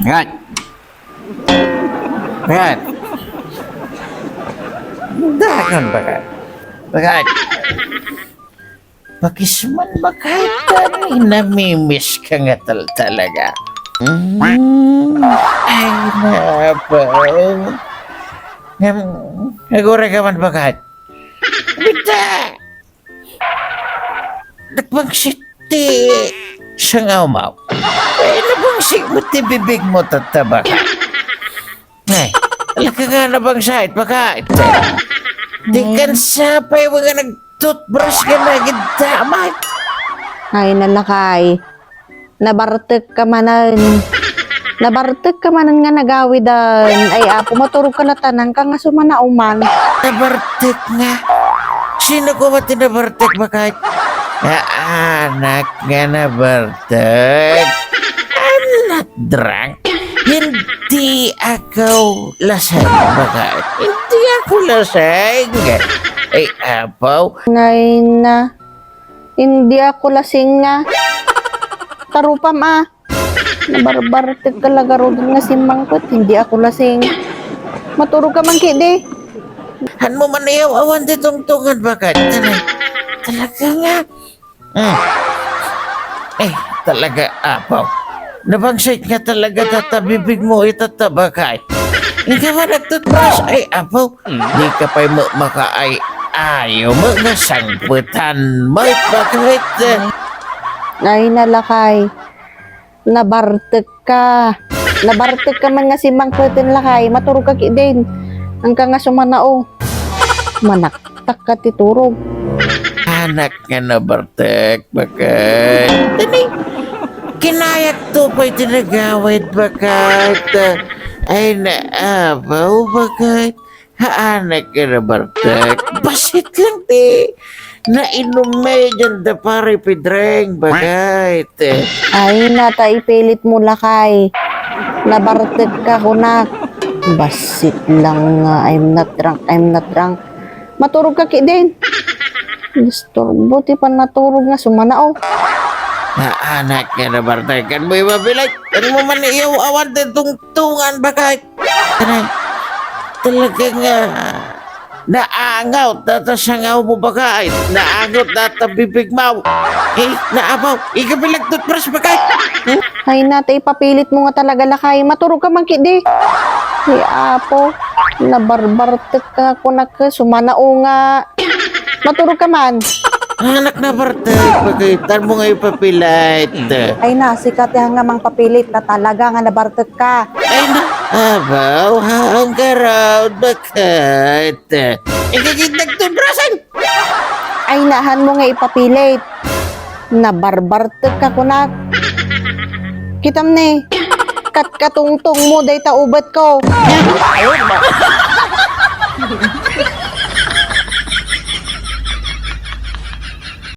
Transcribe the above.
Yan. Yan. Dagan ba ka? Bakit? Pakisman ba kahit kani namimiss ka nga talaga? Ay, napaw. Nagura ka man ba kahit? Bita! Napangsiti sa ngaumaw. Ay, napangsiti mo bibig mo tataba ka. Ay, alaka nga napangsahit ba kahit? Di kan sapay mga nag-toothbrush ka na gitamat. Ay, nalakay. Nabartek ka manan. Nabartek ka manan nga nagawidan. Ay, apo, maturog ka na tanang ka nga sumanauman. Nabartek nga. Sino ko ba tinabartek ba kahit? Anak nga nabartek. I'm not drunk. Hindi ako lasing ba kahit? Hindi ako lasing. Ay, apaw. Ngay na. Hindi ako lasing nga. Tarupam Nabarbartek ka lagarodin nga si Mangkot. Hindi ako lasing. Maturog ka man kidi. Han mo man ayaw awan di tungtungan bakit? Talaga nga. Talaga apaw. Nabangsait nga talaga tatabibig mo itataba kahit. Hindi ka ba nagtutbrush? Ay apaw. Di ka pa'y makaay. Ayaw mo nga sangputan mo. Bakit? Ay, nalakay. Nabartek ka. Nabartek ka man nga si Mangkot lakay. Maturog ka kidin. Ang ka nga sumanao. Manaktak ka titurog. Anak nga na Bartek, bakit? Tani, kinayak to pa'y tinagawid, bakit? Ay naabaw, bakit? Anak nga na Bartek, basit lang di. Nainom may dyan da pare pidreng, bakit? Ay, nataipilit mo lakay. Nabartek ka kunak. Basit lang nga. I'm not drunk. Maturog ka kidin. Disturbo, ti pa naturog nga sumanao. Anak nga na Bartek, kan mo ibabilay? Kan mo man iyaw awan din tungtungan, bakit? Talaga nga. Naangaw, tatasangaw mo bakit? Naangaw, tatabibig mo. Naabaw, ikabilag toothbrush bakit? Ay, nataipapilit mo nga talaga lakay. Maturog ka man kidi. Ay, apo. Nabarbartek ka kunak. Sumanao nga. Maturog ka man. Anak na Bartek, pagkaitan mo nga ipapilit. Ay na, sikat yung nga mang papilit na talaga nga nabartek ka. Ay na, abaw, haang karaw, bakit? Ikakitag toothbrushan. Ay nahan mo nga ipapilit. Nabarbartek ka kunak. Kitam ni. Katkatungtong mo day taubat ko.